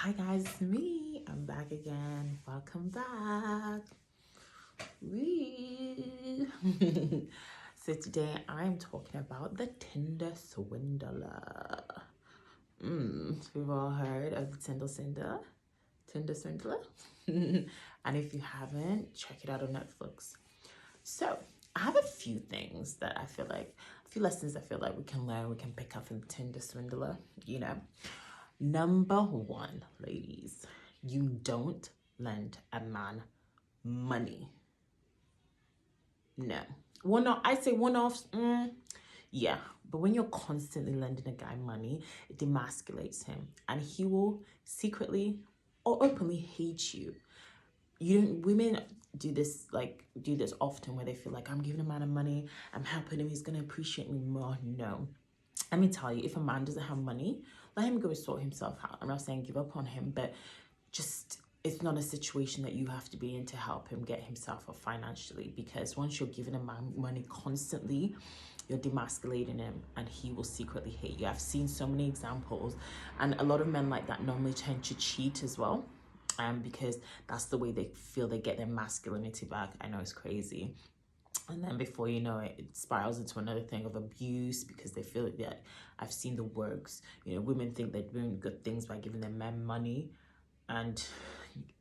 Hi guys, it's me. I'm back again. Welcome back. Wee. So today I'm talking about the Tinder Swindler. We've all heard of the Tinder Swindler. And if you haven't, check it out on Netflix. So I have a few things that I feel like, a few lessons I feel like we can learn, we can pick up from the Tinder Swindler, Number one, ladies, you don't lend a man money. No. I say one-offs, yeah. But when you're constantly lending a guy money, it demasculates him. And he will secretly or openly hate you. Women do this often where they feel like, I'm giving a man money, I'm helping him, he's going to appreciate me more. No. Let me tell you, if a man doesn't have money, let him go sort himself out. I'm not saying give up on him, but just, it's not a situation that you have to be in to help him get himself up financially, because once you're giving a man money constantly, you're demasculating him and he will secretly hate you. I've seen so many examples, and a lot of men like that normally tend to cheat as well, because that's the way they feel they get their masculinity back. I know it's crazy. And then before you know it, it spirals into another thing of abuse, because they feel that I've seen the works. Women think they're doing good things by giving their men money, and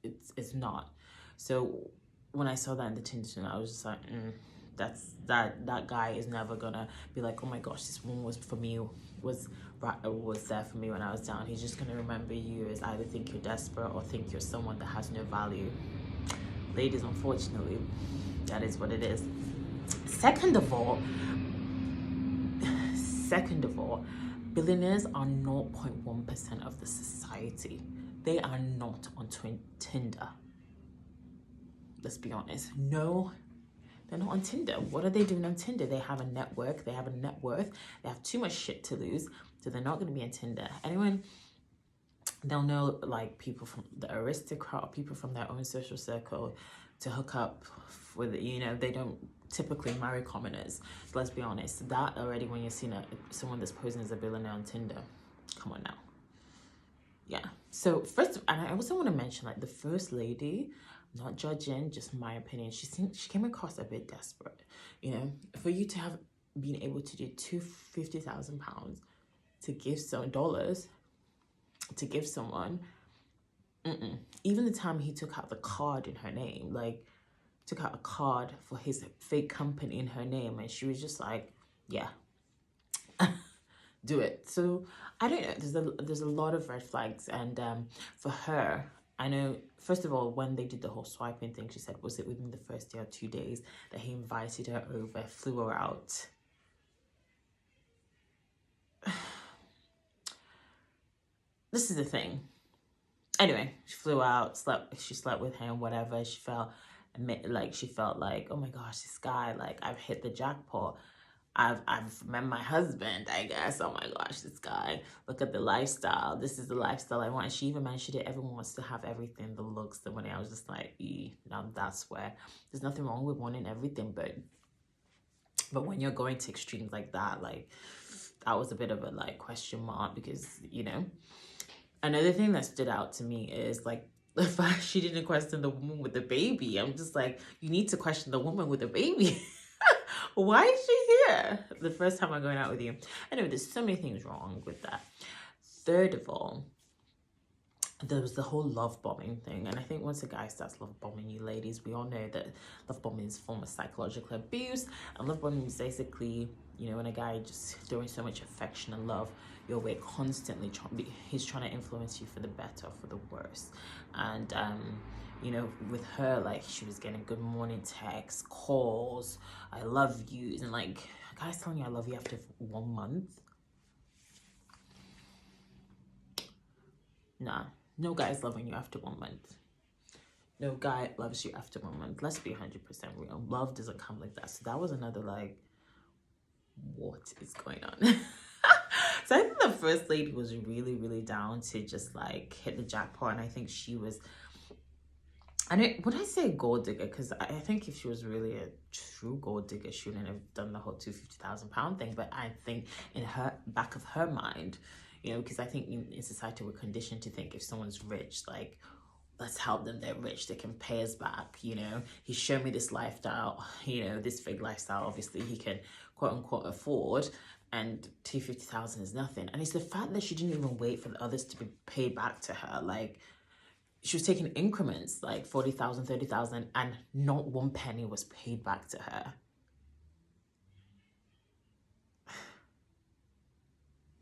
it's not. So when I saw that in the Tinder, I was just like, that guy is never gonna be like, oh my gosh, this woman was for me, was there for me when I was down. He's just gonna remember you as either think you're desperate or think you're someone that has no value. Ladies, unfortunately, that is what it is. Second of all, billionaires are 0.1% of the society. They are not on Tinder. Let's be honest. No, they're not on Tinder. What are they doing on Tinder? They have a network. They have a net worth. They have too much shit to lose. So they're not going to be on Tinder. They'll know like people from the aristocrat, people from their own social circle to hook up with, they don't typically marry commoners. So let's be honest, that already, when you're seeing someone that's posing as a billionaire on Tinder, come on now. Yeah. So first, and I also want to mention, like, the first lady, not judging, just my opinion, she came across a bit desperate. For you to have been able to do £250,000 to give some dollars to give someone, even the time he took out the card in her name, like took out a card for his fake company in her name, and she was just like, yeah, do it. So I don't know, there's a lot of red flags. And for her, I know, first of all, when they did the whole swiping thing, she said, was it within the first day or 2 days that he invited her over, flew her out? This is the thing. Anyway, she flew out, she slept with him, whatever. She felt like, oh my gosh, this guy, like, I've hit the jackpot. I've met my husband, I guess. Oh my gosh, this guy, look at the lifestyle. This is the lifestyle I want. And she even mentioned it. Everyone wants to have everything, the looks, the money. I was just like, now that's where, there's nothing wrong with wanting everything, but when you're going to extremes like that, like, that was a bit of a like question mark, because another thing that stood out to me is like the fact she didn't question the woman with the baby. I'm just like, you need to question the woman with the baby. Why is she here the first time I'm going out with you? Anyway, there's so many things wrong with that. Third of all, there was the whole love bombing thing. And I think once a guy starts love bombing you, ladies, we all know that love bombing is a form of psychological abuse. And love bombing is basically, when a guy just throwing so much affection and love your way constantly, he's trying to influence you for the better or for the worse. And with her, like, she was getting good morning texts, calls, I love you, and like, a guy's telling you I love you after 1 month. Nah, no guy's loving you after 1 month. No guy loves you after 1 month. Let's be 100% real. Love doesn't come like that. So that was another, like, what is going on? So I think the first lady was really, really down to just like hit the jackpot. And I think she was, would I say a gold digger? Because I think if she was really a true gold digger, she wouldn't have done the whole £250,000 thing. But I think in her back of her mind, because I think in society we're conditioned to think if someone's rich, like, let's help them, they're rich, they can pay us back. He's shown me this lifestyle, this fake lifestyle, obviously he can quote unquote afford, and 250,000 is nothing. And it's the fact that she didn't even wait for the others to be paid back to her. Like, she was taking increments, like 40,000, 30,000, and not one penny was paid back to her.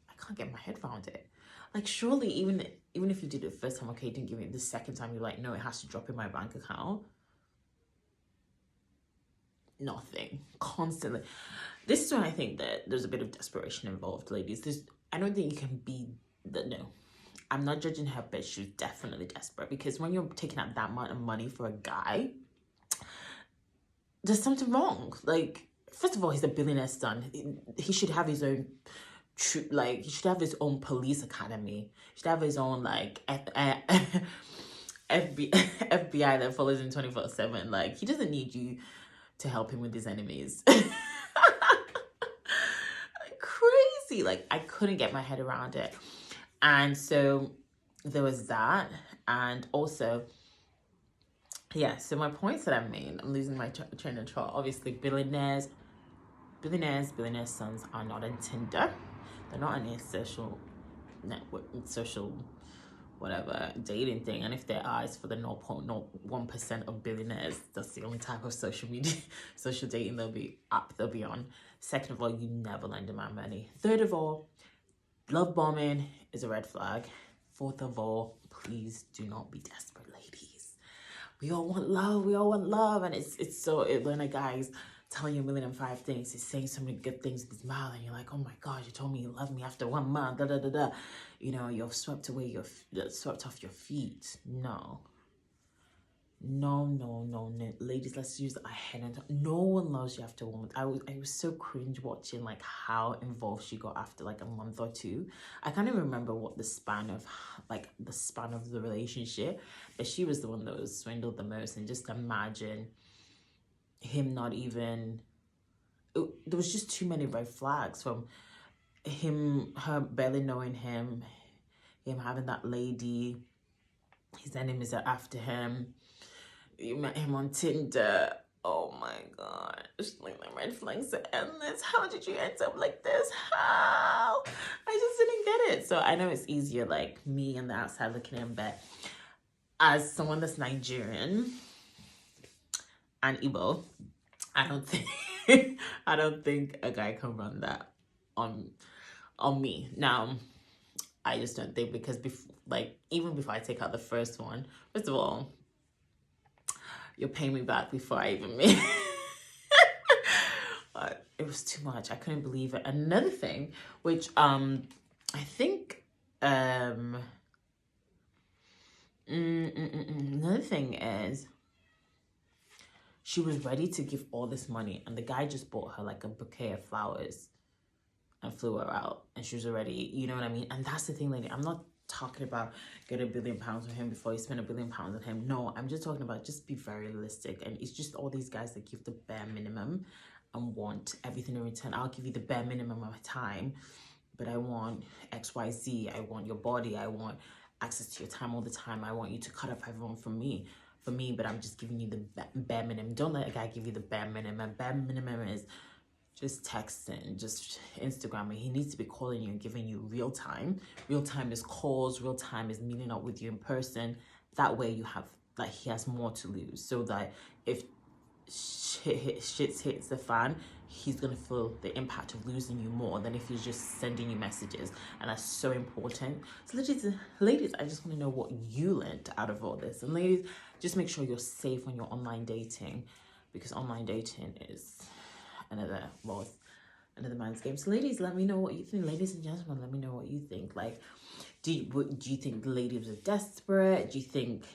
I can't get my head around it. Like, surely even if you did it the first time, okay, you didn't give it the second time, you're like, no, it has to drop in my bank account. Nothing. Constantly. This is when I think that there's a bit of desperation involved, ladies. I don't think you can be no. I'm not judging her, but she's definitely desperate, because when you're taking out that amount of money for a guy, there's something wrong. Like, first of all, he's a billionaire's son. He should have his own, he should have his own police academy. He should have his own, like, FBI that follows him 24/7. Like, he doesn't need you to help him with his enemies. Crazy. Like, I couldn't get my head around it. And so there was that. And also, yeah, so my points that I made, I'm losing my train of thought. Obviously, billionaires' sons are not on Tinder. They're not on a social network, social whatever dating thing. And if there are, it's for the 0.01% of billionaires. That's the only type of social dating they'll be on. Second of all, you never lend a man money. Third of all, love bombing is a red flag. Fourth of all, please do not be desperate, ladies. We all want love. And it's so, when a guy's telling you 1,000,005 things, he's saying so many good things with his mouth, and you're like, oh my gosh, you told me you love me after 1 month, you're swept off your feet. No, ladies, let's use our head and no one loves you after 1 month. I was so cringe watching like how involved she got after like a month or two. I can't even remember what the span of the relationship, but she was the one that was swindled the most. And just imagine him not even, there was just too many red flags, from her barely knowing him having that lady, his enemies are after him. You met him on Tinder. Oh my god. It's like the red flags are endless. How did you end up like this? How? I just didn't get it. So I know it's easier, like me on the outside looking in, but as someone that's Nigerian and Igbo, I don't think a guy can run that on me. Now, I just don't think, because even before I take out the first one, first of all, you're paying me back before I even meet. But it was too much. I couldn't believe it. Another thing, which I think another thing is, she was ready to give all this money, and the guy just bought her like a bouquet of flowers and flew her out, and she was already, you know what I mean? And that's the thing, lady. I'm not talking about get £1 billion from him before you spend £1 billion on him. No, I'm just talking about just be very realistic. And it's just all these guys that give the bare minimum and want everything in return. I'll give you the bare minimum of time, but I want XYZ. I want your body. I want access to your time all the time. I want you to cut up everyone for me, but I'm just giving you the bare minimum. Don't let a guy give you the bare minimum. Bare minimum is just texting, just Instagramming. He needs to be calling you and giving you real time. Real time is calls. Real time is meeting up with you in person. That way you have, like, he has more to lose. So that if shit hits the fan, he's going to feel the impact of losing you more than if he's just sending you messages. And that's so important. So ladies, I just want to know what you learned out of all this. And ladies, just make sure you're safe when you're online dating, because online dating is another man's game. So ladies, let me know what you think. Ladies and gentlemen, let me know what you think. Like, do you think the lady was desperate? Do you think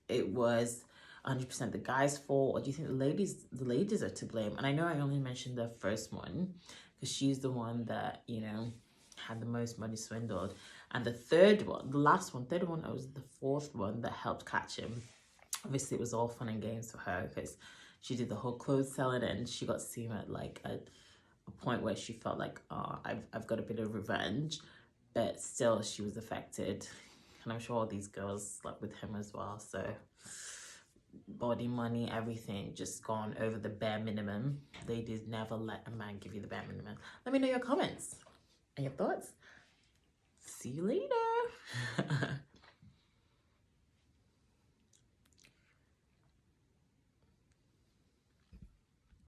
it was 100% the guy's fault, or do you think the ladies are to blame? And I know I only mentioned the first one because she's the one that, had the most money swindled. And the third one, that was the fourth one that helped catch him. Obviously, it was all fun and games for her because she did the whole clothes selling, and she got seen at like a point where she felt like, oh, I've got a bit of revenge. but still she was affected, and I'm sure all these girls slept with him as well. So body, money, everything just gone over the bare minimum. Ladies, never let a man give you the bare minimum. Let me know your comments and your thoughts. See you later.